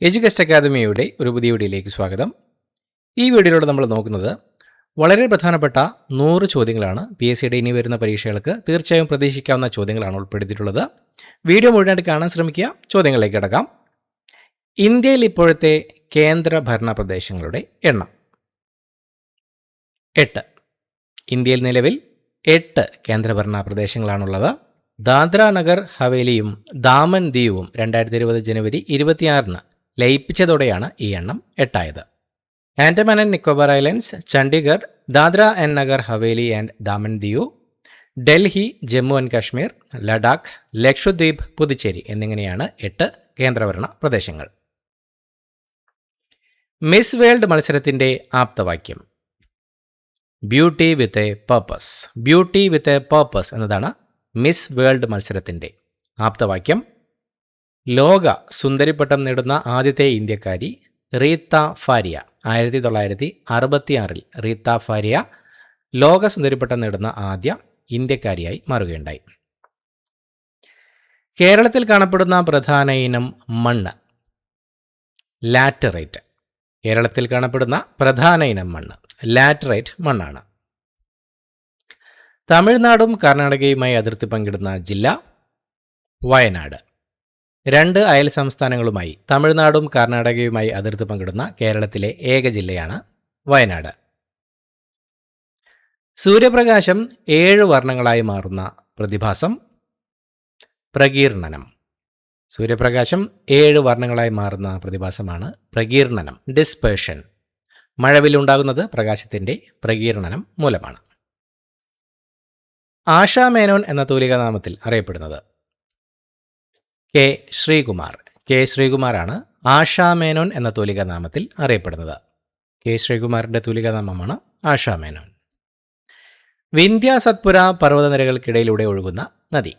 എഡ്യൂകസ്റ്റ് അക്കാദമിയുടെ ഒരു പുതിയ വീഡിയോയിലേക്ക് സ്വാഗതം. ഈ വീഡിയോയിലൂടെ നമ്മൾ നോക്കുന്നത് വളരെ പ്രധാനപ്പെട്ട 100 ചോദ്യങ്ങളാണ്. PSCയുടെ ഇനി വരുന്ന പരീക്ഷകൾക്ക് തീർച്ചയായും പ്രതീക്ഷിക്കാവുന്ന ചോദ്യങ്ങളാണ് ഉൾപ്പെടുത്തിയിട്ടുള്ളത്. വീഡിയോ മുഴുവനായിട്ട് കാണാൻ ശ്രമിക്കുക. ചോദ്യങ്ങളിലേക്ക് കിടക്കാം. ഇന്ത്യയിൽ ഇപ്പോഴത്തെ കേന്ദ്ര ഭരണ പ്രദേശങ്ങളുടെ എണ്ണം 8. ഇന്ത്യയിൽ നിലവിൽ 8 കേന്ദ്രഭരണ പ്രദേശങ്ങളാണുള്ളത്. ദാദ്ര നഗർ ഹവേലിയും ദാമൻ ദിയുവും 2020 ജനുവരി 26 ലയിപ്പിച്ചതോടെയാണ് ഈ എണ്ണം 8 ആയത്. Andaman and Nicobar islands, Chandigarh, Dadra and Nagar Haveli and Daman Diu, Delhi, Jammu and Kashmir, Ladakh, Lakshadweep, Puducherry എന്നിങ്ങനെയാണ് 8 കേന്ദ്രഭരണ പ്രദേശങ്ങൾ. മിസ് വേൾഡ് മത്സരത്തിൻ്റെ ആപ്തവാക്യം beauty with a purpose. Beauty with a purpose എന്നതാണ് മിസ് വേൾഡ് മത്സരത്തിൻ്റെ ആപ്തവാക്യം. ലോക സുന്ദരിപ്പട്ടം നേടുന്ന ആദ്യത്തെ ഇന്ത്യക്കാരി റീത്ത ഫാരിയ. 1966 റീത്ത ഫാരിയ ലോക സുന്ദരിപ്പട്ടം നേടുന്ന ആദ്യ ഇന്ത്യക്കാരിയായി മാറുകയുണ്ടായി. കേരളത്തിൽ കാണപ്പെടുന്ന പ്രധാന ഇനം മണ്ണ് ലാറ്ററൈറ്റ്. കേരളത്തിൽ കാണപ്പെടുന്ന പ്രധാന ഇനം മണ്ണ് ലാറ്ററൈറ്റ് മണ്ണാണ്. തമിഴ്നാടും കർണാടകയുമായി അതിർത്തി പങ്കിടുന്ന ജില്ല വയനാട്. 2 അയൽ സംസ്ഥാനങ്ങളുമായി തമിഴ്നാടും കർണാടകയുമായി അതിർത്തി പങ്കിടുന്ന കേരളത്തിലെ ഏക ജില്ലയാണ് വയനാട്. സൂര്യപ്രകാശം 7 വർണ്ണങ്ങളായി മാറുന്ന പ്രതിഭാസം പ്രകീർണനം. സൂര്യപ്രകാശം 7 വർണ്ണങ്ങളായി മാറുന്ന പ്രതിഭാസമാണ് പ്രകീർണനം, ഡിസ്പേർഷൻ. മഴവില്ലുണ്ടാകുന്നത് പ്രകാശത്തിൻ്റെ പ്രകീർണനം മൂലമാണ്. ആശാ മേനോൻ എന്ന തൂലികാനാമത്തിൽ അറിയപ്പെടുന്നത് കെ ശ്രീകുമാർ. കെ ശ്രീകുമാറാണ് ആശാ മേനോൻ എന്ന തൂലികാനാമത്തിൽ അറിയപ്പെടുന്നത്. കെ ശ്രീകുമാറിൻ്റെ തൂലികാനാമമാണ് ആശാ മേനോൻ. വിന്ധ്യ സത്പുര പർവ്വതനിരകൾക്കിടയിലൂടെ ഒഴുകുന്ന നദി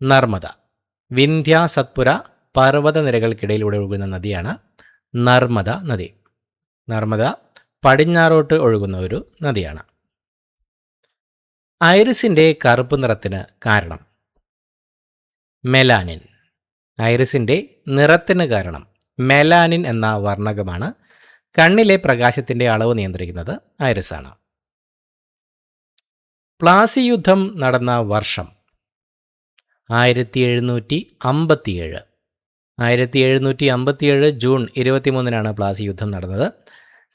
നർമ്മദ. വിന്ധ്യ സത്പുര പർവ്വതനിരകൾക്കിടയിലൂടെ ഒഴുകുന്ന നദിയാണ് നർമ്മദ നദി. നർമ്മദ പടിഞ്ഞാറോട്ട് ഒഴുകുന്ന ഒരു നദിയാണ്. ഐറിസിൻ്റെ കറുപ്പ് നിറത്തിന് കാരണം മെലാനിൻ. ഐറിസിൻ്റെ നിറത്തിന് കാരണം മെലാനിൻ എന്ന വർണ്ണകമാണ്. കണ്ണിലെ പ്രകാശത്തിൻ്റെ അളവ് നിയന്ത്രിക്കുന്നത് ഐറിസാണ്. പ്ലാസി യുദ്ധം നടന്ന വർഷം 1757. 1757 ജൂൺ 23 പ്ലാസി യുദ്ധം നടന്നത്.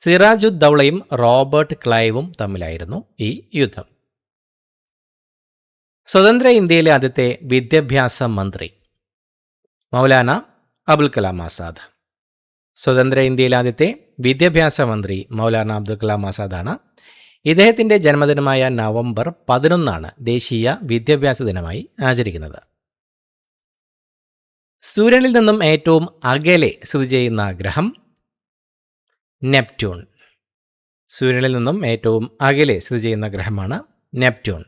സിറാജുദ് ദൗളയും റോബർട്ട് ക്ലൈവും തമ്മിലായിരുന്നു ഈ യുദ്ധം. സ്വതന്ത്ര ഇന്ത്യയിലെ ആദ്യത്തെ വിദ്യാഭ്യാസ മന്ത്രി മൗലാന അബുൽ കലാം ആസാദ്. സ്വതന്ത്ര ഇന്ത്യയിലെ ആദ്യത്തെ വിദ്യാഭ്യാസ മന്ത്രി മൗലാന അബ്ദുൽ കലാം ആസാദാണ്. ഇദ്ദേഹത്തിൻ്റെ ജന്മദിനമായ നവംബർ 11 ദേശീയ വിദ്യാഭ്യാസ ദിനമായി ആചരിക്കുന്നത്. സൂര്യനിൽ നിന്നും ഏറ്റവും അകലെ സ്ഥിതി ചെയ്യുന്ന ഗ്രഹം നെപ്റ്റ്യൂൺ. സൂര്യനിൽ നിന്നും ഏറ്റവും അകലെ സ്ഥിതി ചെയ്യുന്ന ഗ്രഹമാണ് നെപ്റ്റ്യൂൺ.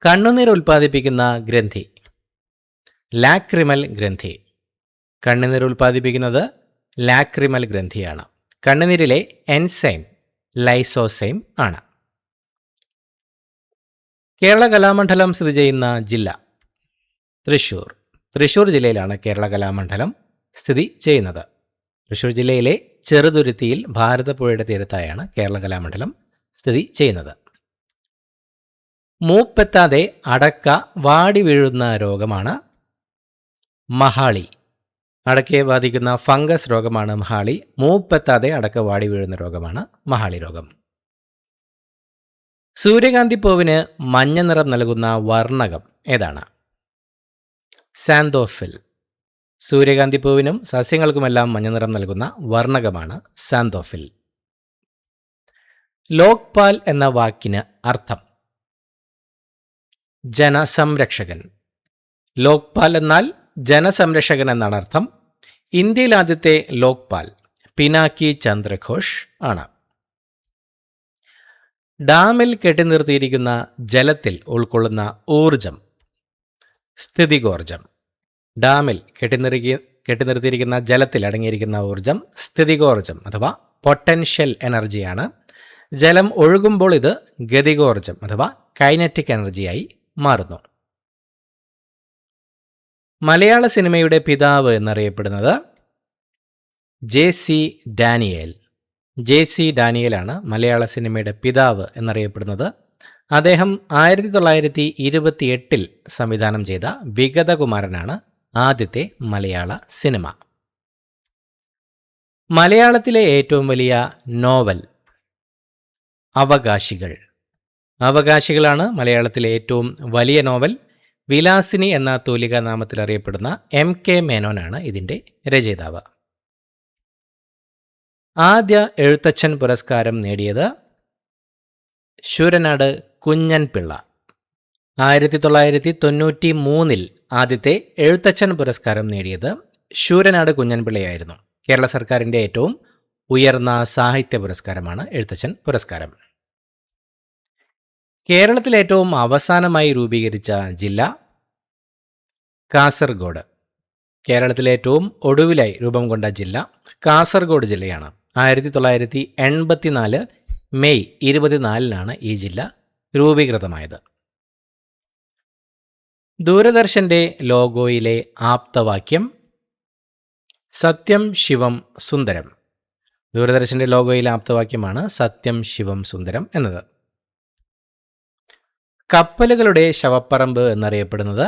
കണ്ണുനീർ ഉൽപ്പാദിപ്പിക്കുന്ന ഗ്രന്ഥി ലാക്രിമൽ ഗ്രന്ഥി. കണ്ണുനീർ ഉൽപ്പാദിപ്പിക്കുന്നത് ലാക്രിമൽ ഗ്രന്ഥിയാണ്. കണ്ണുനീരിലെ എൻസൈം ലൈസോസൈം ആണ്. കേരള കലാമണ്ഡലം സ്ഥിതി ചെയ്യുന്ന ജില്ല തൃശ്ശൂർ. തൃശ്ശൂർ ജില്ലയിലാണ് കേരള കലാമണ്ഡലം സ്ഥിതി ചെയ്യുന്നത്. തൃശ്ശൂർ ജില്ലയിലെ ചെറുതുരുത്തിയിൽ ഭാരതപ്പുഴയുടെ തീരത്തായാണ് കേരള കലാമണ്ഡലം സ്ഥിതി ചെയ്യുന്നത്. മൂപ്പെത്താതെ അടക്ക വാടി വീഴുന്ന രോഗമാണ് മഹാളി. അടക്കയെ ബാധിക്കുന്ന ഫംഗസ് രോഗമാണ് മഹാളി. മൂപ്പെത്താതെ അടക്ക വാടി വീഴുന്ന രോഗമാണ് മഹാളി രോഗം. സൂര്യകാന്തിപ്പൂവിന് മഞ്ഞ നിറം നൽകുന്ന വർണ്ണകം ഏതാണ്? സാന്തോഫിൽ. സൂര്യകാന്തിപ്പൂവിനും സസ്യങ്ങൾക്കുമെല്ലാം മഞ്ഞ നിറം നൽകുന്ന വർണ്ണകമാണ് സാന്തോഫിൽ. ലോക്പാൽ എന്ന വാക്കിന് അർത്ഥം ജനസംരക്ഷകൻ. ലോക്പാൽ എന്നാൽ ജനസംരക്ഷകൻ എന്നാണ് അർത്ഥം. ഇന്ത്യയിൽ ആദ്യത്തെ ലോക്പാൽ പിനാക്കി ചന്ദ്രഘോഷ് ആണ്. ഡാമിൽ കെട്ടിനിർത്തിയിരിക്കുന്ന ജലത്തിൽ ഉൾക്കൊള്ളുന്ന ഊർജം സ്ഥിതികോർജം. ഡാമിൽ കെട്ടിനിർത്തിയിരിക്കുന്ന ജലത്തിൽ അടങ്ങിയിരിക്കുന്ന ഊർജം സ്ഥിതികോർജം അഥവാ പൊട്ടൻഷ്യൽ എനർജിയാണ്. ജലം ഒഴുകുമ്പോൾ ഇത് ഗതികോർജം അഥവാ കൈനറ്റിക് എനർജിയായി മാറുന്നു. മലയാള സിനിമയുടെ പിതാവ് എന്നറിയപ്പെടുന്നത് JC ഡാനിയേൽ. JC ഡാനിയേലാണ് മലയാള സിനിമയുടെ പിതാവ് എന്നറിയപ്പെടുന്നത്. അദ്ദേഹം 1928 സംവിധാനം ചെയ്ത വിഗതകുമാരനാണ് ആദ്യത്തെ മലയാള സിനിമ. മലയാളത്തിലെ ഏറ്റവും വലിയ നോവൽ അവകാശികൾ. അവകാശികളാണ് മലയാളത്തിലെ ഏറ്റവും വലിയ നോവൽ. വിലാസിനി എന്ന തൂലികാ നാമത്തിൽ അറിയപ്പെടുന്ന MK മേനോനാണ് ഇതിൻ്റെ രചയിതാവ്. ആദ്യ എഴുത്തച്ഛൻ പുരസ്കാരം നേടിയത് ശൂരനാട് കുഞ്ഞൻ പിള്ള. 1993 ആദ്യത്തെ എഴുത്തച്ഛൻ പുരസ്കാരം നേടിയത് ശൂരനാട് കുഞ്ഞൻ പിള്ളയായിരുന്നു. കേരള സർക്കാരിൻ്റെ ഏറ്റവും ഉയർന്ന സാഹിത്യ പുരസ്കാരമാണ് എഴുത്തച്ഛൻ പുരസ്കാരം. കേരളത്തിൽ ഏറ്റവും അവസാനമായി രൂപീകരിച്ച ജില്ല കാസർഗോഡ്. കേരളത്തിലെ ഏറ്റവും ഒടുവിലായി രൂപം കൊണ്ട ജില്ല കാസർഗോഡ് ജില്ലയാണ്. 1984 മെയ് 24 ഈ ജില്ല രൂപീകൃതമായത്. ദൂരദർശൻ്റെ ലോഗോയിലെ ആപ്തവാക്യം സത്യം ശിവം സുന്ദരം. ദൂരദർശൻ്റെ ലോഗോയിലെ ആപ്തവാക്യമാണ് സത്യം ശിവം സുന്ദരം എന്നത്. കപ്പലുകളുടെ ശവപ്പറമ്പ് എന്നറിയപ്പെടുന്നത്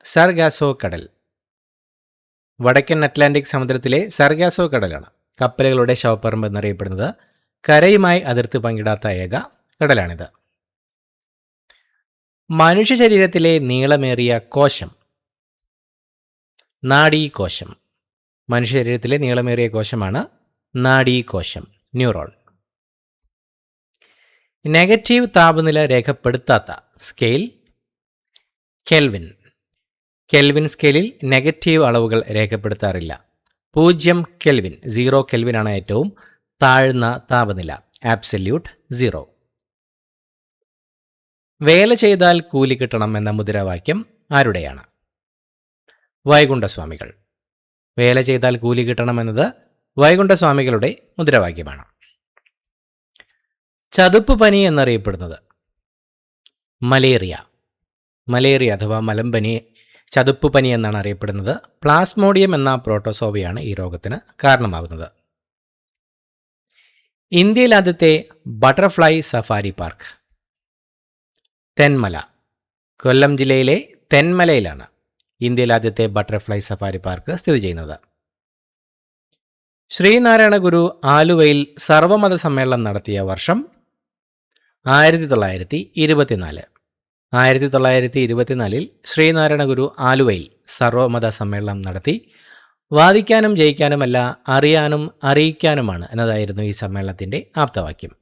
സർഗാസോ കടൽ. വടക്കൻ അറ്റ്ലാന്റിക് സമുദ്രത്തിലെ സർഗാസോ കടലാണ് കപ്പലുകളുടെ ശവപ്പറമ്പ് എന്നറിയപ്പെടുന്നത്. കരയുമായി അതിർത്തി പങ്കിടാത്ത ഏക കടലാണിത്. മനുഷ്യ ശരീരത്തിലെ നീളമേറിയ കോശം നാഡീകോശം. മനുഷ്യ ശരീരത്തിലെ നീളമേറിയ കോശമാണ് നാഡീകോശം, ന്യൂറോൺ. നെഗറ്റീവ് താപനില രേഖപ്പെടുത്താത്ത സ്കെയിൽ കെൽവിൻ. കെൽവിൻ സ്കെയിലിൽ നെഗറ്റീവ് അളവുകൾ രേഖപ്പെടുത്താറില്ല. 0 കെൽവിൻ, 0 കെൽവിനാണ് ഏറ്റവും താഴ്ന്ന താപനില, ആബ്സല്യൂട്ട് 0. വേല ചെയ്താൽ കൂലി കിട്ടണം എന്ന മുദ്രാവാക്യം ആരുടെയാണ്? വൈകുണ്ഠസ്വാമികൾ. വേല ചെയ്താൽ കൂലി കിട്ടണം എന്നത് വൈകുണ്ഠസ്വാമികളുടെ മുദ്രാവാക്യമാണ്. ചതുപ്പ് പനി എന്നറിയപ്പെടുന്നത് മലേറിയ. മലേറിയ അഥവാ മലമ്പനി ചതുപ്പ് പനി എന്നാണ് അറിയപ്പെടുന്നത്. പ്ലാസ്മോഡിയം എന്ന പ്രോട്ടോസോവയാണ് ഈ രോഗത്തിന് കാരണമാകുന്നത്. ഇന്ത്യയിൽ ആദ്യത്തെ ബട്ടർഫ്ലൈ സഫാരി പാർക്ക് തെന്മല. കൊല്ലം ജില്ലയിലെ തെന്മലയിലാണ് ഇന്ത്യയിൽ ആദ്യത്തെ ബട്ടർഫ്ലൈ സഫാരി പാർക്ക് സ്ഥിതി ചെയ്യുന്നത്. ശ്രീനാരായണ ഗുരു ആലുവയിൽ സർവമത സമ്മേളനം നടത്തിയ വർഷം 1924. 1924 ശ്രീനാരായണ ഗുരു ആലുവയിൽ സർവമത സമ്മേളനം നടത്തി. വാദിക്കാനും ജയിക്കാനുമല്ല, അറിയാനും അറിയിക്കാനുമാണ് എന്നതായിരുന്നു ഈ സമ്മേളനത്തിൻ്റെ ആപ്തവാക്യം.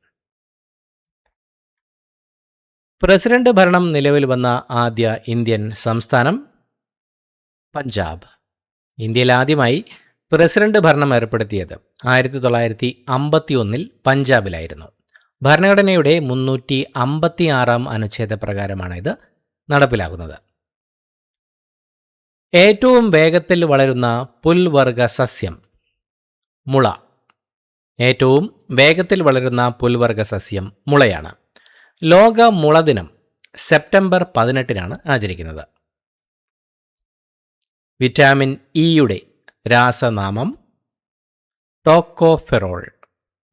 പ്രസിഡന്റ് ഭരണം നിലവിൽ വന്ന ആദ്യ ഇന്ത്യൻ സംസ്ഥാനം പഞ്ചാബ്. ഇന്ത്യയിൽ ആദ്യമായി പ്രസിഡന്റ് ഭരണം ഏർപ്പെടുത്തിയത് 1951 പഞ്ചാബിലായിരുന്നു. ഭരണഘടനയുടെ 356 അനുച്ഛേദ പ്രകാരമാണ് ഇത് നടപ്പിലാകുന്നത്. ഏറ്റവും വേഗത്തിൽ വളരുന്ന പുൽവർഗ സസ്യം മുള. ഏറ്റവും വേഗത്തിൽ വളരുന്ന പുൽവർഗ സസ്യം മുളയാണ്. ലോക മുള ദിനം സെപ്റ്റംബർ 18 ആചരിക്കുന്നത്. വിറ്റാമിൻ ഇയുടെ രാസനാമം ടോക്കോഫെറോൾ.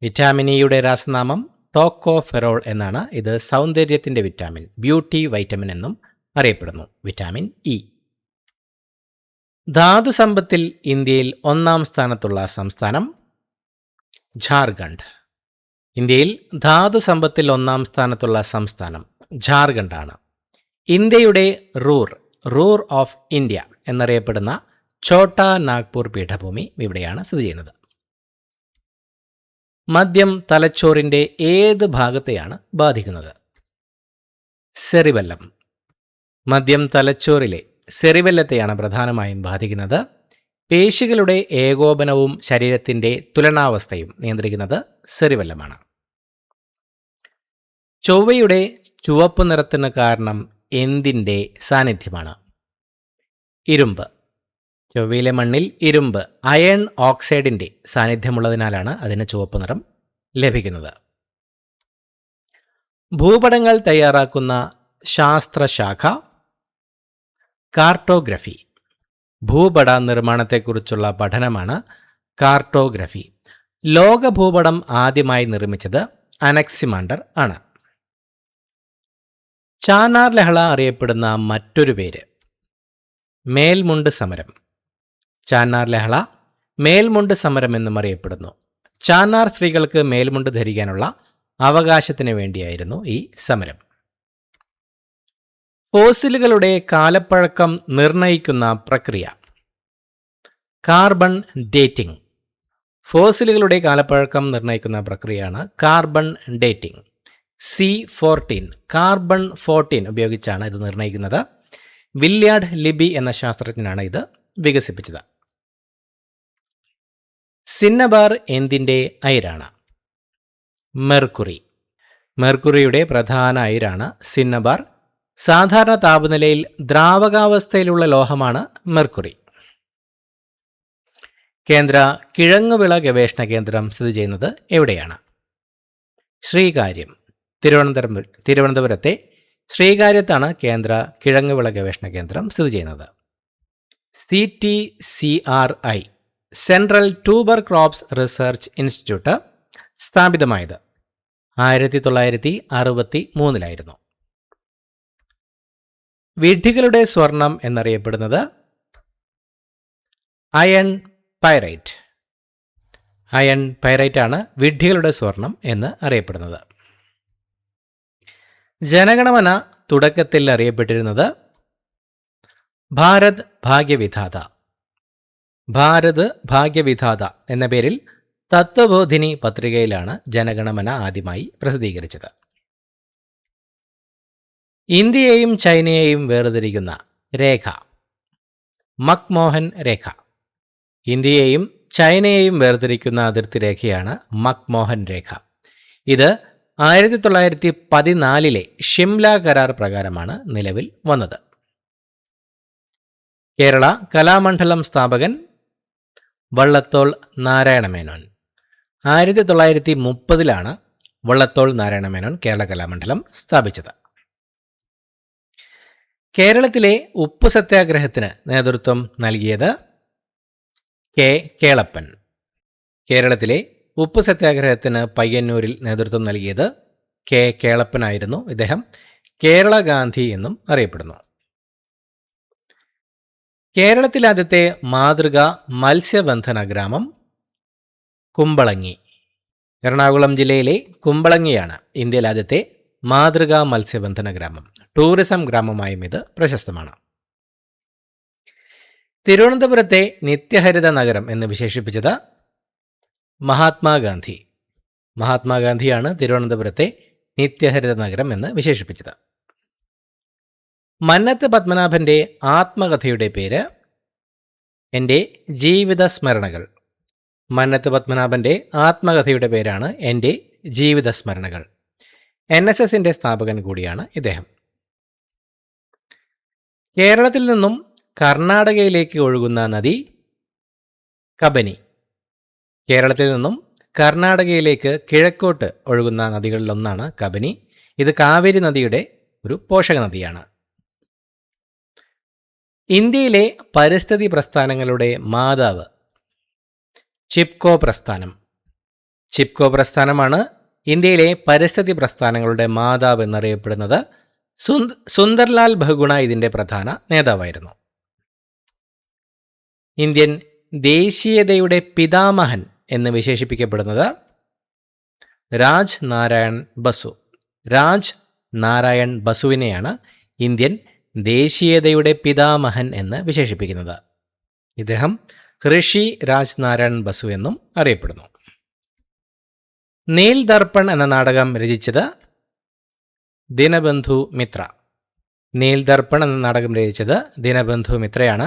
വിറ്റാമിൻ ഇയുടെ രാസനാമം ടോക്കോഫെറോൾ എന്നാണ്. ഇത് സൗന്ദര്യത്തിൻ്റെ വിറ്റാമിൻ, ബ്യൂട്ടി വൈറ്റമിൻ എന്നും അറിയപ്പെടുന്നു. Vitamin E. ധാതുസമ്പത്തിൽ ഇന്ത്യയിൽ 1-ാം സ്ഥാനത്തുള്ള സംസ്ഥാനം ഝാർഖണ്ഡ്. ഇന്ത്യയിൽ ധാതുസമ്പത്തിൽ 1-ാം സ്ഥാനത്തുള്ള സംസ്ഥാനം ഝാർഖണ്ഡാണ്. ഇന്ത്യയുടെ റൂർ ഓഫ് ഇന്ത്യ എന്നറിയപ്പെടുന്ന ഛോട്ടാ നാഗ്പൂർ പീഠഭൂമി ഇവിടെയാണ് സ്ഥിതി ചെയ്യുന്നത്. മദ്യം തലച്ചോറിൻ്റെ ഏത് ഭാഗത്തെയാണ് ബാധിക്കുന്നത്? സെറിബെല്ലം. മദ്യം തലച്ചോറിലെ സെറിബെല്ലത്തെയാണ് പ്രധാനമായും ബാധിക്കുന്നത്. പേശികളുടെ ഏകോപനവും ശരീരത്തിൻ്റെ തുലനാവസ്ഥയും നിയന്ത്രിക്കുന്നത് സെറിബെല്ലമാണ്. ചൊവ്വയുടെ ചുവപ്പ് നിറത്തിന് കാരണം എന്തിൻ്റെ സാന്നിധ്യമാണ്? ഇരുമ്പ്. ചൊവ്വയിലെ മണ്ണിൽ ഇരുമ്പ്, അയൺ ഓക്സൈഡിൻ്റെ സാന്നിധ്യമുള്ളതിനാലാണ് അതിന് ചുവപ്പ് നിറം ലഭിക്കുന്നത്. ഭൂപടങ്ങൾ തയ്യാറാക്കുന്ന ശാസ്ത്രശാഖ കാർട്ടോഗ്രഫി. ഭൂപട നിർമ്മാണത്തെക്കുറിച്ചുള്ള പഠനമാണ് കാർട്ടോഗ്രഫി. ലോക ഭൂപടം ആദ്യമായി നിർമ്മിച്ചത് അനക്സിമാണ്ടർ ആണ്. ചാനാർ ലഹള അറിയപ്പെടുന്ന മറ്റൊരു പേര് മേൽമുണ്ട് സമരം. ചാനാർ ലഹള മേൽമുണ്ട് സമരം എന്നും അറിയപ്പെടുന്നു. ചാനാർ സ്ത്രീകൾക്ക് മേൽമുണ്ട് ധരിക്കാനുള്ള അവകാശത്തിന് വേണ്ടിയായിരുന്നു ഈ സമരം. ഫോസിലുകളുടെ കാലപ്പഴക്കം നിർണയിക്കുന്ന പ്രക്രിയ കാർബൺ ഡേറ്റിംഗ്. ഫോസിലുകളുടെ കാലപ്പഴക്കം നിർണയിക്കുന്ന പ്രക്രിയയാണ് കാർബൺ ഡേറ്റിംഗ്. C14 കാർബൺ 14 ഉപയോഗിച്ചാണ് ഇത് നിർണയിക്കുന്നത്. വില്യാർഡ് ലിബി എന്ന ശാസ്ത്രജ്ഞനാണ് ഇത് വികസിപ്പിച്ചത്. സിന്നബാർ എന്തിൻ്റെ അയിരാണ്? മെർക്കുറി. മെർക്കുറിയുടെ പ്രധാന അയിരാണ് സിന്നബാർ. സാധാരണ താപനിലയിൽ ദ്രാവകാവസ്ഥയിലുള്ള ലോഹമാണ് മെർക്കുറി. കേന്ദ്ര കിഴങ്ങുവിള ഗവേഷണ കേന്ദ്രം സ്ഥിതി ചെയ്യുന്നത് എവിടെയാണ്? ശ്രീകാര്യം. തിരുവനന്തപുരത്തെ ശ്രീകാര്യത്താണ് കേന്ദ്ര കിഴങ്ങുവിള ഗവേഷണ കേന്ദ്രം സ്ഥിതി ചെയ്യുന്നത്. CTCRI central tuber crops research institute സ്ഥാപിതമായത് 1963 വിഡ്ഢികളുടെ സ്വർണം എന്നറിയപ്പെടുന്നത് അയൺ പൈറൈറ്റ്. അയൺ പൈറൈറ്റ് ആണ് വിഡ്ഢികളുടെ സ്വർണം എന്ന് അറിയപ്പെടുന്നത്. ജനഗണമന തുടക്കത്തിൽ അറിയപ്പെട്ടിരുന്നത് ഭാരത് ഭാഗ്യവിധാത. ഭാരത് ഭാഗ്യവിധാത എന്ന പേരിൽ തത്വബോധിനി പത്രികയിലാണ് ജനഗണമന ആദ്യമായി പ്രസിദ്ധീകരിച്ചത്. ഇന്ത്യയെയും ചൈനയെയും വേർതിരിക്കുന്ന രേഖ മക്മോഹൻ രേഖ. ഇന്ത്യയെയും ചൈനയെയും വേർതിരിക്കുന്ന അതിർത്തി രേഖയാണ് മക്മോഹൻ രേഖ. ഇത് 1914 ഷിംല കരാർ പ്രകാരമാണ് നിലവിൽ വന്നത്. കേരള കലാമണ്ഡലം സ്ഥാപകൻ വള്ളത്തോൾ നാരായണമേനോൻ. 1930 വള്ളത്തോൾ നാരായണമേനോൻ കേരള കലാമണ്ഡലം സ്ഥാപിച്ചത്. കേരളത്തിലെ ഉപ്പു സത്യാഗ്രഹത്തിന് നേതൃത്വം നൽകിയത് കേളപ്പൻ. കേരളത്തിലെ ഉപ്പു സത്യാഗ്രഹത്തിന് പയ്യന്നൂരിൽ നേതൃത്വം നൽകിയത് കേളപ്പനായിരുന്നു. ഇദ്ദേഹം കേരള ഗാന്ധി എന്നും അറിയപ്പെടുന്നു. കേരളത്തിലെ ആദ്യത്തെ മാതൃക മത്സ്യബന്ധന ഗ്രാമം കുമ്പളങ്ങി. എറണാകുളം ജില്ലയിലെ കുമ്പളങ്ങിയാണ് ഇന്ത്യയിലെ ആദ്യത്തെ മാതൃകാ മത്സ്യബന്ധന ഗ്രാമം. ടൂറിസം ഗ്രാമമായും ഇത് പ്രശസ്തമാണ്. തിരുവനന്തപുരത്തെ നിത്യഹരിത നഗരം എന്ന് വിശേഷിപ്പിച്ചത് മഹാത്മാഗാന്ധി. മഹാത്മാഗാന്ധിയാണ് തിരുവനന്തപുരത്തെ നിത്യഹരിത നഗരം എന്ന് വിശേഷിപ്പിച്ചത്. മന്നത്ത് പത്മനാഭന്റെ ആത്മകഥയുടെ പേര് എൻ്റെ ജീവിത സ്മരണകൾ. മന്നത്ത് പത്മനാഭന്റെ ആത്മകഥയുടെ പേരാണ് എൻ്റെ ജീവിത സ്മരണകൾ. NSSന്റെ സ്ഥാപകൻ കൂടിയാണ് ഇദ്ദേഹം. കേരളത്തിൽ നിന്നും കർണാടകയിലേക്ക് ഒഴുകുന്ന നദി കബനി. കേരളത്തിൽ നിന്നും കർണാടകയിലേക്ക് കിഴക്കോട്ട് ഒഴുകുന്ന നദികളിലൊന്നാണ് കബനി. ഇത് കാവേരി നദിയുടെ ഒരു പോഷക നദിയാണ്. ഇന്ത്യയിലെ പരിസ്ഥിതി പ്രസ്ഥാനങ്ങളുടെ മാതാവ് ചിപ്കോ പ്രസ്ഥാനം. ചിപ്കോ പ്രസ്ഥാനമാണ് ഇന്ത്യയിലെ പരിസ്ഥിതി പ്രസ്ഥാനങ്ങളുടെ മാതാവ് എന്നറിയപ്പെടുന്നത്. സുന്ദർലാൽ ബഹുഗുണ ഇതിൻ്റെ പ്രധാന നേതാവായിരുന്നു. ഇന്ത്യൻ ദേശീയതയുടെ പിതാമഹൻ എന്ന് വിശേഷിപ്പിക്കപ്പെടുന്നത് രാജ് നാരായൺ ബസു. രാജ് നാരായൺ ബസുവിനെയാണ് ഇന്ത്യൻ ദേശീയതയുടെ പിതാമഹൻ എന്ന് വിശേഷിപ്പിക്കുന്നത്. ഇദ്ദേഹം ഋഷി രാജ് നാരായൺ ബസു എന്നും അറിയപ്പെടുന്നു. നീൽ ദർപ്പൺ എന്ന നാടകം രചിച്ചത് ദിനബന്ധു മിത്ര. നീൽ ദർപ്പൺ എന്ന നാടകം രചിച്ചത് ദിനബന്ധു മിത്രയാണ്.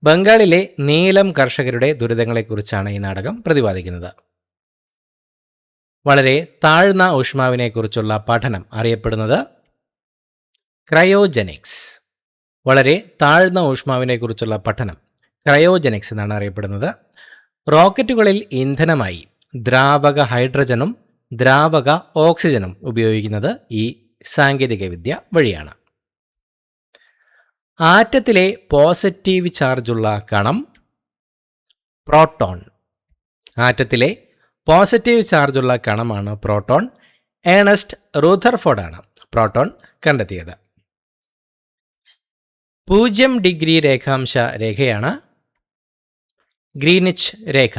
ബംഗാളിലെ നീലം കർഷകരുടെ ദുരിതങ്ങളെക്കുറിച്ചാണ് ഈ നാടകം പ്രതിപാദിക്കുന്നത്. വളരെ താഴ്ന്ന ഊഷ്മാവിനെക്കുറിച്ചുള്ള പഠനം അറിയപ്പെടുന്നത് ക്രയോജനിക്സ്. വളരെ താഴ്ന്ന ഊഷ്മാവിനെക്കുറിച്ചുള്ള പഠനം ക്രയോജനിക്സ് എന്നാണ് അറിയപ്പെടുന്നത്. റോക്കറ്റുകളിൽ ഇന്ധനമായി ദ്രാവക ഹൈഡ്രജനും ദ്രാവക ഓക്സിജനും ഉപയോഗിക്കുന്നത് ഈ സാങ്കേതികവിദ്യ വഴിയാണ്. ആറ്റത്തിലെ പോസിറ്റീവ് ചാർജുള്ള കണം പ്രോട്ടോൺ. ആറ്റത്തിലെ പോസിറ്റീവ് ചാർജുള്ള കണമാണ് പ്രോട്ടോൺ. ഏണസ്റ്റ് റൂഥർഫോർഡാണ് പ്രോട്ടോൺ കണ്ടെത്തിയത്. 0 ഡിഗ്രി രേഖാംശ രേഖയാണ് ഗ്രീനിച്ച് രേഖ.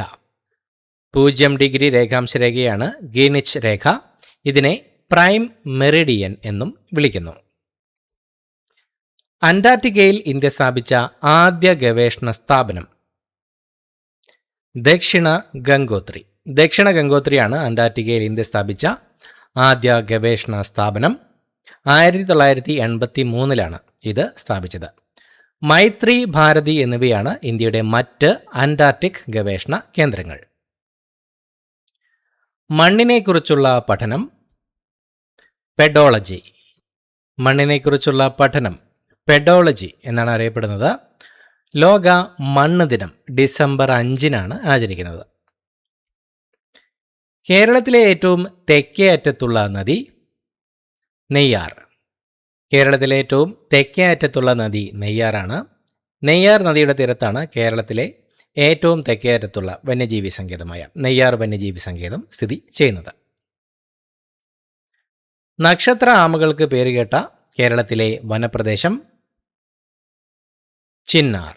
0 ഡിഗ്രി രേഖാംശ രേഖയാണ് ഗ്രീനിച്ച് രേഖ. ഇതിനെ പ്രൈം മെറിഡിയൻ എന്നും വിളിക്കുന്നു. അന്റാർട്ടിക്കയിൽ ഇന്ത്യ സ്ഥാപിച്ച ആദ്യ ഗവേഷണ സ്ഥാപനം ദക്ഷിണ ഗംഗോത്രി. ദക്ഷിണ ഗംഗോത്രിയാണ് അന്റാർട്ടിക്കയിൽ ഇന്ത്യ സ്ഥാപിച്ച ആദ്യ ഗവേഷണ സ്ഥാപനം. 1983 ഇത് സ്ഥാപിച്ചത്. മൈത്രി, ഭാരതി എന്നിവയാണ് ഇന്ത്യയുടെ മറ്റ് അന്റാർട്ടിക് ഗവേഷണ കേന്ദ്രങ്ങൾ. മണ്ണിനെക്കുറിച്ചുള്ള പഠനം പെഡോളജി. മണ്ണിനെക്കുറിച്ചുള്ള പഠനം പെഡോളജി എന്നാണ് അറിയപ്പെടുന്നത്. ലോക മണ്ണ് ദിനം ഡിസംബർ 5 ആചരിക്കുന്നത്. കേരളത്തിലെ ഏറ്റവും തെക്കേ അറ്റത്തുള്ള നദി നെയ്യാർ. കേരളത്തിലെ ഏറ്റവും തെക്കേ അറ്റത്തുള്ള നദി നെയ്യാറാണ്. നെയ്യാർ നദിയുടെ തീരത്താണ് കേരളത്തിലെ ഏറ്റവും തെക്കേ അറ്റത്തുള്ള വന്യജീവി സങ്കേതമായ നെയ്യാർ വന്യജീവി സങ്കേതം സ്ഥിതി ചെയ്യുന്നത്. നക്ഷത്ര ആമകൾക്ക് പേരുകേട്ട കേരളത്തിലെ വനപ്രദേശം ചിന്നാർ.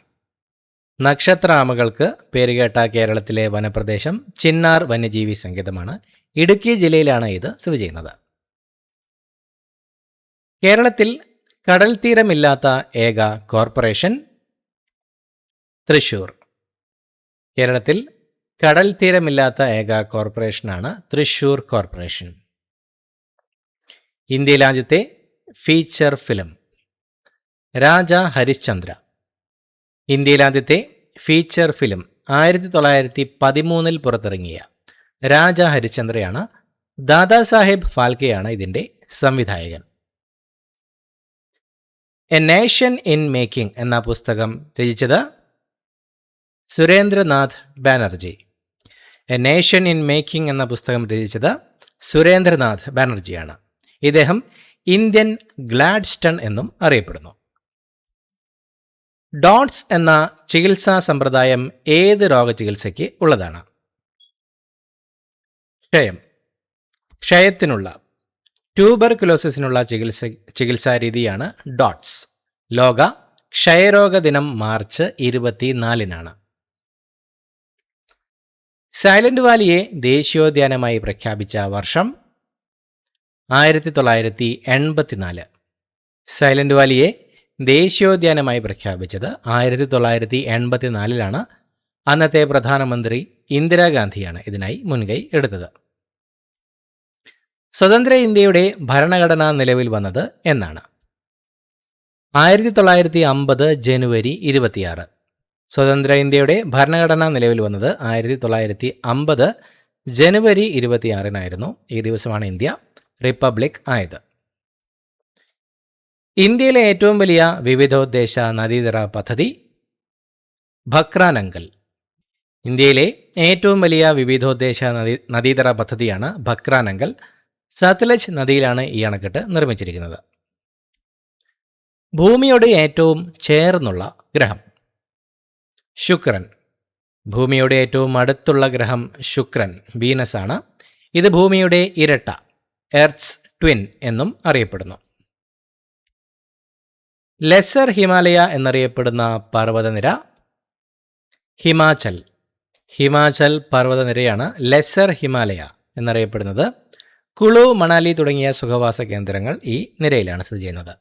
നക്ഷത്ര ആമകൾക്ക് പേരുകേട്ട കേരളത്തിലെ വനപ്രദേശം ചിന്നാർ വന്യജീവി സങ്കേതമാണ്. ഇടുക്കി ജില്ലയിലാണ് ഇത് സ്ഥിതി ചെയ്യുന്നത്. കേരളത്തിൽ കടൽ തീരമില്ലാത്ത ഏക കോർപ്പറേഷൻ തൃശ്ശൂർ. കേരളത്തിൽ കടൽ തീരമില്ലാത്ത ഏക കോർപ്പറേഷനാണ് തൃശ്ശൂർ കോർപ്പറേഷൻ. ഇന്ത്യയിലെ ആദ്യത്തെ ഫീച്ചർ ഫിലിം രാജ ഹരിശ്ചന്ദ്ര. ഇന്ത്യയിലെ ആദ്യത്തെ ഫീച്ചർ ഫിലിം 1913 പുറത്തിറങ്ങിയ രാജ ഹരിശ്ചന്ദ്രയാണ്. ദാദാസാഹേബ് ഫാൽക്കെയാണ് ഇതിൻ്റെ സംവിധായകൻ. എ നേഷൻ ഇൻ മേക്കിംഗ് എന്ന പുസ്തകം രചിച്ചത് Surendranath Banerjee. A nation in making എന്ന പുസ്തകം രചിച്ചത് സുരേന്ദ്രനാഥ് ബാനർജിയാണ്. ഇദ്ദേഹം ഇന്ത്യൻ ഗ്ലാഡ്സ്റ്റൺ എന്നും അറിയപ്പെടുന്നു. ഡോട്ട്സ് എന്ന ചികിത്സാ സമ്പ്രദായം ഏത് രോഗചികിത്സയ്ക്ക് ഉള്ളതാണ്? ക്ഷയം. ക്ഷയത്തിനുള്ള ട്യൂബർകുലോസിസിനുള്ള ചികിത്സാ രീതിയാണ് ഡോട്ട്സ്. ലോക ക്ഷയരോഗ ദിനം മാർച്ച് 24 സൈലന്റ് വാലിയെ ദേശീയോദ്യാനമായി പ്രഖ്യാപിച്ച വർഷം 1984. സൈലന്റ് വാലിയെ ദേശീയോദ്യാനമായി പ്രഖ്യാപിച്ചത് 1984. അന്നത്തെ പ്രധാനമന്ത്രി ഇന്ദിരാഗാന്ധിയാണ് ഇതിനായി മുൻകൈ എടുത്തത്. സ്വതന്ത്ര ഇന്ത്യയുടെ ഭരണഘടന നിലവിൽ വന്നത് എന്നാണ്? 1950 ജനുവരി 26. സ്വതന്ത്ര ഇന്ത്യയുടെ ഭരണഘടന നിലവിൽ വന്നത് 1950 ജനുവരി 26 ഈ ദിവസമാണ് ഇന്ത്യ റിപ്പബ്ലിക് ആയത്. ഇന്ത്യയിലെ ഏറ്റവും വലിയ വിവിധോദ്ദേശ നദീതട പദ്ധതി ഭക്രാനങ്കൽ. ഇന്ത്യയിലെ ഏറ്റവും വലിയ വിവിധോദ്ദേശ നദീതട പദ്ധതിയാണ് ഭക്രാനങ്കൽ. സത്ലജ് നദിയിലാണ് ഈ അണക്കെട്ട് നിർമ്മിച്ചിരിക്കുന്നത്. ഭൂമിയോട് ഏറ്റവും ചേർന്നുള്ള ഗ്രഹം ശുക്രൻ. ഭൂമിയുടെ ഏറ്റവും അടുത്തുള്ള ഗ്രഹം ശുക്രൻ, വീനസ് ആണ്. ഇത് ഭൂമിയുടെ ഇരട്ട, എർത്ത്സ് ട്വിൻ എന്നും അറിയപ്പെടുന്നു. ലെസർ ഹിമാലയ എന്നറിയപ്പെടുന്ന പർവ്വതനിര ഹിമാചൽ. ഹിമാചൽ പർവ്വതനിരയാണ് ലെസർ ഹിമാലയ എന്നറിയപ്പെടുന്നത്. കുളു, മണാലി തുടങ്ങിയ സുഖവാസ കേന്ദ്രങ്ങൾ ഈ നിരയിലാണ് സ്ഥിതി ചെയ്യുന്നത്.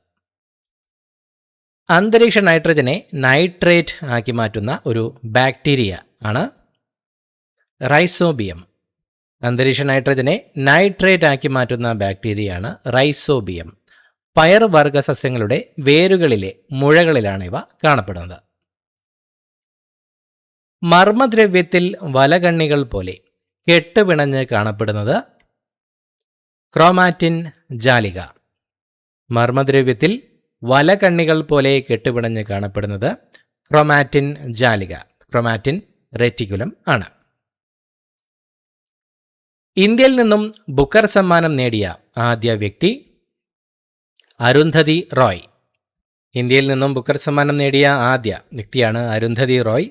അന്തരീക്ഷ നൈട്രജനെ നൈട്രേറ്റ് ആക്കി മാറ്റുന്ന ഒരു ബാക്ടീരിയ ആണ് റൈസോബിയം. അന്തരീക്ഷ നൈട്രജനെ നൈട്രേറ്റ് ആക്കി മാറ്റുന്ന ബാക്ടീരിയയാണ് റൈസോബിയം. പയർ വർഗ സസ്യങ്ങളുടെ വേരുകളിലെ മുഴകളിലാണ് ഇവ കാണപ്പെടുന്നത്. മർമ്മദ്രവ്യത്തിൽ വലകണ്ണികൾ പോലെ കെട്ടുപിണഞ്ഞ് കാണപ്പെടുന്നത് ക്രോമാറ്റിൻ ജാലിക. മർമ്മദ്രവ്യത്തിൽ വലകണ്ണികൾ പോലെ കെട്ടുപിണഞ്ഞ് കാണപ്പെടുന്നത് ക്രോമാറ്റിൻ ജാലിക, ക്രോമാറ്റിൻ റെറ്റിക്കുലം ആണ്. ഇന്ത്യയിൽ നിന്നും ബുക്കർ സമ്മാനം നേടിയ ആദ്യ വ്യക്തി അരുന്ധതി റോയ്. ഇന്ത്യയിൽ നിന്നും ബുക്കർ സമ്മാനം നേടിയ ആദ്യ വ്യക്തിയാണ് Arundhati Roy.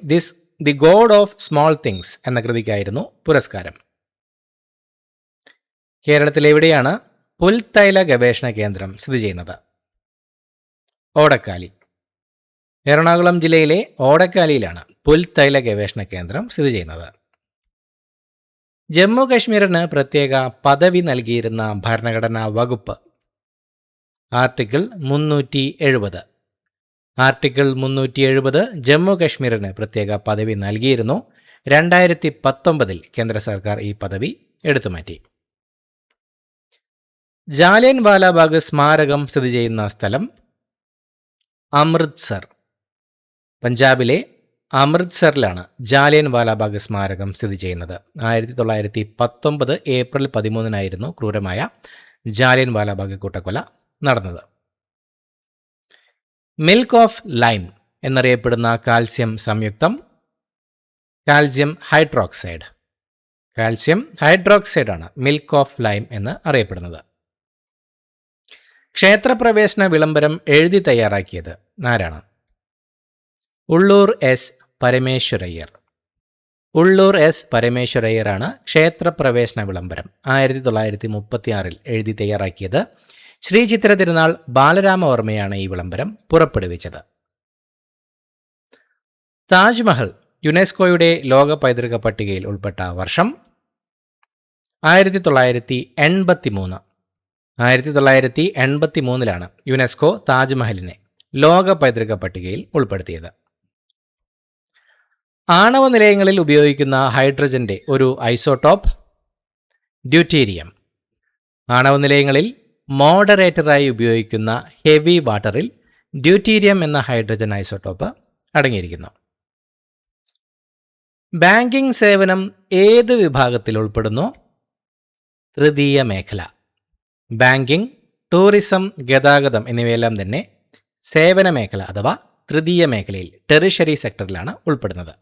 The God of small things എന്ന കൃതിക്കായിരുന്നു പുരസ്കാരം. കേരളത്തിലെവിടെയാണ് പുൽത്തൈല ഗവേഷണ കേന്ദ്രം സ്ഥിതി ചെയ്യുന്നത്? ഓടക്കാലി. എറണാകുളം ജില്ലയിലെ ഓടക്കാലിയിലാണ് പുൽത്തൈല ഗവേഷണ കേന്ദ്രം സ്ഥിതി ചെയ്യുന്നത്. ജമ്മു കശ്മീരിന് പ്രത്യേക പദവി നൽകിയിരുന്ന ഭരണഘടനാ വകുപ്പ്? ആർട്ടിക്കിൾ 370. ആർട്ടിക്കിൾ 370 ജമ്മു കശ്മീരിന് പ്രത്യേക പദവി നൽകിയിരുന്നു. 2019 കേന്ദ്ര സർക്കാർ ഈ പദവി എടുത്തുമാറ്റി. ജാലിയൻ വാലാബാഗ് സ്മാരകം സ്ഥിതി ചെയ്യുന്ന സ്ഥലം? അമൃത്സർ. പഞ്ചാബിലെ അമൃത്സറിലാണ് ജാലിയൻ വാലാബാഗ് സ്മാരകം സ്ഥിതി ചെയ്യുന്നത്. 1919 ഏപ്രിൽ 13 ക്രൂരമായ ജാലിയൻ വാലാബാഗ് കൂട്ടക്കൊല നടന്നത്. മിൽക്ക് ഓഫ് ലൈം എന്നറിയപ്പെടുന്ന കാൽസ്യം സംയുക്തം? Calcium hydroxide. കാൽസ്യം ഹൈഡ്രോക്സൈഡാണ് മിൽക്ക് ഓഫ് ലൈം എന്ന് അറിയപ്പെടുന്നത്. ക്ഷേത്രപ്രവേശന വിളംബരം എഴുതി തയ്യാറാക്കിയത് ആരാണ്? ഉള്ളൂർ എസ് പരമേശ്വരയ്യർ. ഉള്ളൂർ എസ് പരമേശ്വരയ്യറാണ് ക്ഷേത്രപ്രവേശന വിളംബരം 1936 എഴുതി തയ്യാറാക്കിയത്. ശ്രീ ചിത്തിര തിരുനാൾ ബാലരാമവർമ്മയാണ് ഈ വിളംബരം പുറപ്പെടുവിച്ചത്. താജ്മഹൽ യുനെസ്കോയുടെ ലോക പൈതൃക പട്ടികയിൽ ഉൾപ്പെട്ട വർഷം? 1983. 1983 യുനെസ്കോ താജ്മഹലിനെ ലോക പൈതൃക പട്ടികയിൽ ഉൾപ്പെടുത്തിയത്. ആണവ നിലയങ്ങളിൽ ഉപയോഗിക്കുന്ന ഹൈഡ്രജന്റെ ഒരു ഐസോട്ടോപ്പ്? ഡ്യൂറ്റീരിയം. ആണവ നിലയങ്ങളിൽ മോഡറേറ്ററായി ഉപയോഗിക്കുന്ന ഹെവി വാട്ടറിൽ ഡ്യൂറ്റീരിയം എന്ന ഹൈഡ്രജൻ ഐസോട്ടോപ്പ് അടങ്ങിയിരിക്കുന്നു. ബാങ്കിംഗ് സേവനം ഏത് വിഭാഗത്തിൽ ഉൾപ്പെടുന്നു? തൃതീയ മേഖല. ബാങ്കിംഗ്, ടൂറിസം, ഗതാഗതം എന്നിവയെല്ലാം തന്നെ സേവന മേഖല അഥവാ തൃതീയ മേഖലയിൽ ടെറിഷറി സെക്ടറിലാണ് ഉൾപ്പെടുന്നത്.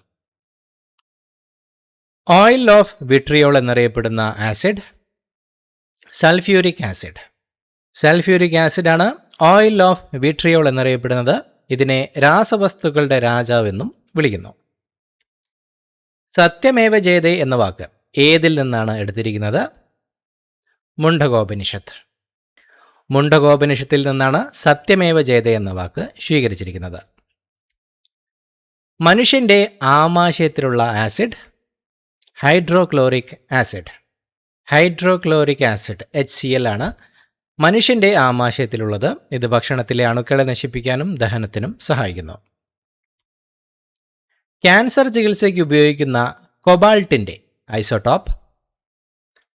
ഓയിൽ ഓഫ് വിട്രിയോൾ എന്നറിയപ്പെടുന്ന ആസിഡ്? Sulphuric acid. സൾഫ്യൂരിക് ആസിഡാണ് ഓയിൽ ഓഫ് വിട്രിയോൾ എന്നറിയപ്പെടുന്നത്. ഇതിനെ രാസവസ്തുക്കളുടെ രാജാവെന്നും വിളിക്കുന്നു. സത്യമേവ ജയതേ എന്ന വാക്ക് ഏതിൽ നിന്നാണ് എടുത്തിരിക്കുന്നത്? മുണ്ഡകോപനിഷത്ത്. മുണ്ഡകോപനിഷത്തിൽ നിന്നാണ് സത്യമേവ ജയതേ എന്ന വാക്ക് സ്വീകരിച്ചിരിക്കുന്നത്. മനുഷ്യൻ്റെ ആമാശയത്തിലുള്ള acid? Hydrochloric acid. Hydrochloric acid HCl ആണ് മനുഷ്യൻ്റെ ആമാശയത്തിലുള്ളത്. ഇത് ഭക്ഷണത്തിലെ അണുക്കളെ നശിപ്പിക്കാനും ദഹനത്തിനും സഹായിക്കുന്നു. ക്യാൻസർ ചികിത്സയ്ക്ക് ഉപയോഗിക്കുന്ന കൊബാൾട്ടിൻ്റെ ഐസോട്ടോപ്പ്?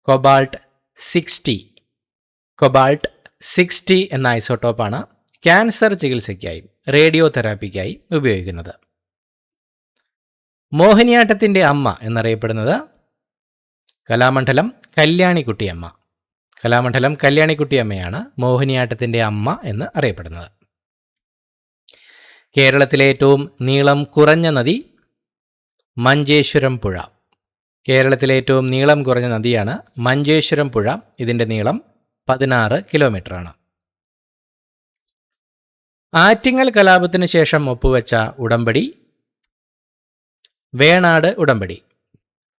കൊബാൾട്ട് 60. കൊബാൾട്ട് 60 എന്ന ഐസോട്ടോപ്പാണ് ക്യാൻസർ ചികിത്സയ്ക്കായി റേഡിയോ തെറാപ്പിക്കായി ഉപയോഗിക്കുന്നത്. മോഹിനിയാട്ടത്തിൻ്റെ അമ്മ എന്നറിയപ്പെടുന്നത്? കലാമണ്ഡലം കല്യാണിക്കുട്ടിയമ്മ. കലാമണ്ഡലം കല്യാണിക്കുട്ടിയമ്മയാണ് മോഹിനിയാട്ടത്തിൻ്റെ അമ്മ എന്ന് അറിയപ്പെടുന്നത്. കേരളത്തിലെ ഏറ്റവും നീളം കുറഞ്ഞ നദി? മഞ്ചേശ്വരം പുഴ. കേരളത്തിലെ ഏറ്റവും നീളം കുറഞ്ഞ നദിയാണ് മഞ്ചേശ്വരം പുഴ. ഇതിൻ്റെ നീളം 16 കിലോമീറ്ററാണ്. ആറ്റിങ്ങൽ കലാപത്തിന് ശേഷം ഒപ്പുവെച്ച ഉടമ്പടി? വേണാട് ഉടമ്പടി.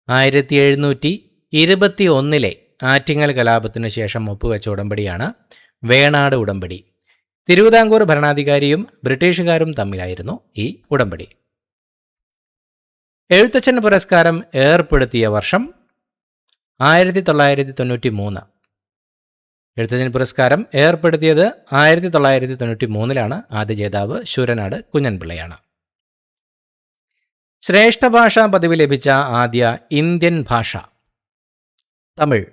1721 ആറ്റിങ്ങൽ കലാപത്തിന് ശേഷം ഒപ്പുവെച്ച ഉടമ്പടിയാണ് വേണാട് ഉടമ്പടി. തിരുവിതാംകൂർ ഭരണാധികാരിയും ബ്രിട്ടീഷുകാരും തമ്മിലായിരുന്നു ഈ ഉടമ്പടി. എഴുത്തച്ഛൻ പുരസ്കാരം ഏർപ്പെടുത്തിയ വർഷം? 1993. എഴുത്തച്ഛൻ പുരസ്കാരം ഏർപ്പെടുത്തിയത് 1993 ആദ്യ ജേതാവ് ശൂരനാട് കുഞ്ഞൻപിള്ളയാണ്. ശ്രേഷ്ഠ ഭാഷാ പദവി ലഭിച്ച ആദ്യ ഇന്ത്യൻ ഭാഷ? തമിഴ്.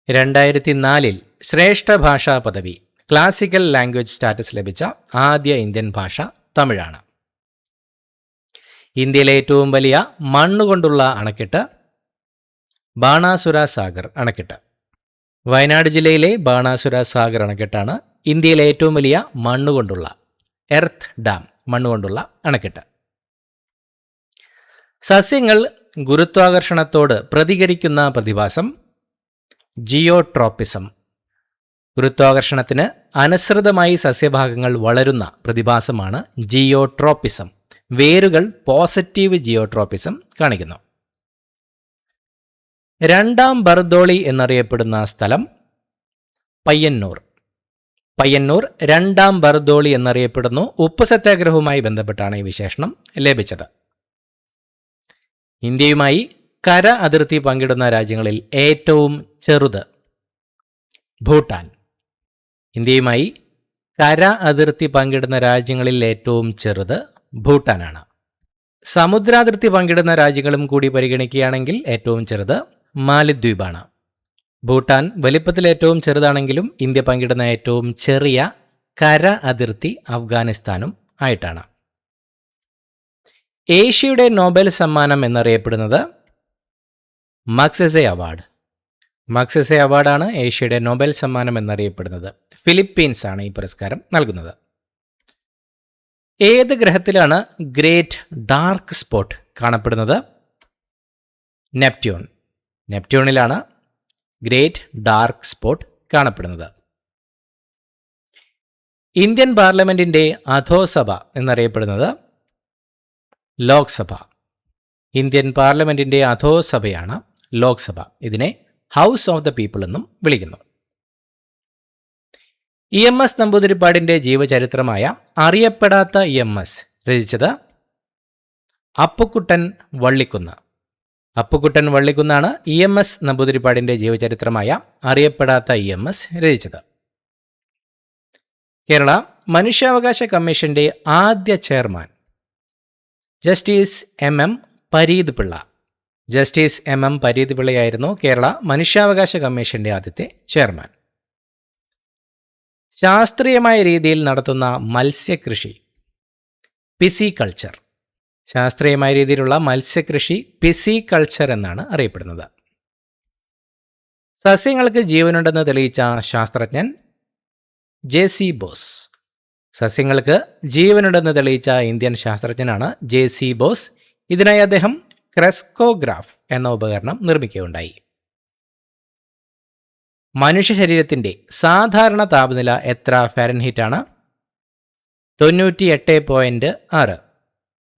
2004 ശ്രേഷ്ഠ ഭാഷാ പദവി ക്ലാസിക്കൽ ലാംഗ്വേജ് സ്റ്റാറ്റസ് ലഭിച്ച ആദ്യ ഇന്ത്യൻ ഭാഷ തമിഴാണ്. ഇന്ത്യയിലെ ഏറ്റവും വലിയ മണ്ണുകൊണ്ടുള്ള അണക്കെട്ട്? ബാണാസുര സാഗർ അണക്കെട്ട്. വയനാട് ജില്ലയിലെ ബാണാസുര സാഗർ അണക്കെട്ടാണ് ഇന്ത്യയിലെ ഏറ്റവും വലിയ മണ്ണുകൊണ്ടുള്ള എർത്ത് ഡാം മണ്ണുകൊണ്ടുള്ള അണക്കെട്ട്. സസ്യങ്ങൾ ഗുരുത്വാകർഷണത്തോട് പ്രതികരിക്കുന്ന പ്രതിഭാസം? ജിയോട്രോപ്പിസം. ഗുരുത്വാകർഷണത്തിന് അനുസൃതമായി സസ്യഭാഗങ്ങൾ വളരുന്ന പ്രതിഭാസമാണ് ജിയോട്രോപ്പിസം. വേരുകൾ പോസിറ്റീവ് ജിയോട്രോപ്പിസം കാണിക്കുന്നു. രണ്ടാം ബർദോളി എന്നറിയപ്പെടുന്ന സ്ഥലം പയ്യന്നൂർ. പയ്യന്നൂർ രണ്ടാം ബർദോളി എന്നറിയപ്പെടുന്നു. ഉപ്പ് സത്യാഗ്രഹവുമായി ബന്ധപ്പെട്ടാണ് ഈ വിശേഷണം ലഭിച്ചത്. ഇന്ത്യയുമായി കര അതിർത്തി പങ്കിടുന്ന രാജ്യങ്ങളിൽ ഏറ്റവും ചെറുത് ഭൂട്ടാൻ. ഇന്ത്യയുമായി കര അതിർത്തി പങ്കിടുന്ന രാജ്യങ്ങളിൽ ഏറ്റവും ചെറുത് ഭൂട്ടാനാണ്. സമുദ്രാതിർത്തി പങ്കിടുന്ന രാജ്യങ്ങളും കൂടി പരിഗണിക്കുകയാണെങ്കിൽ ഏറ്റവും ചെറുത് മാലിദ്വീപാണ്. ഭൂട്ടാൻ വലിപ്പത്തിൽ ഏറ്റവും ചെറുതാണെങ്കിലും ഇന്ത്യ പങ്കിടുന്ന ഏറ്റവും ചെറിയ കര അതിർത്തി അഫ്ഗാനിസ്ഥാനും ആയിട്ടാണ്. ഏഷ്യയുടെ നോബൽ സമ്മാനം എന്നറിയപ്പെടുന്നത് മഗ്സസെ അവാർഡ്. മഗ്സസെ അവാർഡാണ് ഏഷ്യയുടെ നോബൽ സമ്മാനം എന്നറിയപ്പെടുന്നത്. ഫിലിപ്പീൻസ് ആണ് ഈ പുരസ്കാരം നൽകുന്നത്. ഏത് ഗ്രഹത്തിലാണ് ഗ്രേറ്റ് ഡാർക്ക് സ്പോട്ട് കാണപ്പെടുന്നത്? നെപ്റ്റ്യൂൺ. നെപ്റ്റ്യൂണിലാണ് ഗ്രേറ്റ് ഡാർക്ക് സ്പോട്ട് കാണപ്പെടുന്നത്. ഇന്ത്യൻ പാർലമെന്റിന്റെ അധോസഭ എന്നറിയപ്പെടുന്നത് ലോക്സഭ. ഇന്ത്യൻ പാർലമെന്റിന്റെ അധോസഭയാണ് ലോക്സഭ. ഇതിനെ ഹൗസ് ഓഫ് ദ പീപ്പിൾ എന്നും വിളിക്കുന്നു. EMS നമ്പൂതിരിപ്പാടിന്റെ ജീവചരിത്രമായ അറിയപ്പെടാത്ത EMS രചിച്ചത് അപ്പുക്കുട്ടൻ വള്ളിക്കുന്ന്. അപ്പുക്കുട്ടൻ വള്ളിക്കുന്നാണ് EMS നമ്പൂതിരിപ്പാടിന്റെ ജീവചരിത്രമായ അറിയപ്പെടാത്ത EMS രചിച്ചത്. കേരള മനുഷ്യാവകാശ കമ്മീഷന്റെ ആദ്യ chairman justice MM Pareeth Pillai. Justice MM Pareeth പിള്ളയായിരുന്നു കേരള മനുഷ്യാവകാശ കമ്മീഷന്റെ ആദ്യത്തെ ചെയർമാൻ. ശാസ്ത്രീയമായ രീതിയിൽ നടത്തുന്ന മത്സ്യകൃഷി പിസികൾച്ചർ. ശാസ്ത്രീയമായ രീതിയിലുള്ള മത്സ്യകൃഷി പിസികൾച്ചർ എന്നാണ് അറിയപ്പെടുന്നത്. സസ്യങ്ങൾക്ക് ജീവനുണ്ടെന്ന് തെളിയിച്ച ശാസ്ത്രജ്ഞൻ JC ബോസ്. സസ്യങ്ങൾക്ക് ജീവനുണ്ടെന്ന് തെളിയിച്ച ഇന്ത്യൻ ശാസ്ത്രജ്ഞനാണ് JC ബോസ്. ഇതിനായി അദ്ദേഹം ക്രെസ്കോഗ്രാഫ് എന്ന ഉപകരണം നിർമ്മിക്കുകയുണ്ടായി. മനുഷ്യ ശരീരത്തിൻ്റെ സാധാരണ താപനില എത്ര ഫാരൻഹീറ്റ് ആണ്? 98.6.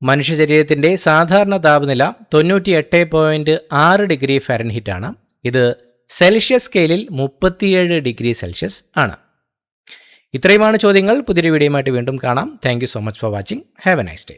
മനുഷ്യ ശരീരത്തിൻ്റെ സാധാരണ താപനില 98.6 ഡിഗ്രി ഫാരൻഹീറ്റ് ആണ്. ഇത് സെൽഷ്യസ് സ്കെയിലിൽ 37 ഡിഗ്രി സെൽഷ്യസ് ആണ്. ഇത്രയുമാണ് ചോദ്യങ്ങൾ. പുതിയൊരു വീഡിയോയുമായിട്ട് വീണ്ടും കാണാം. Thank you so much for watching. Have A nice day.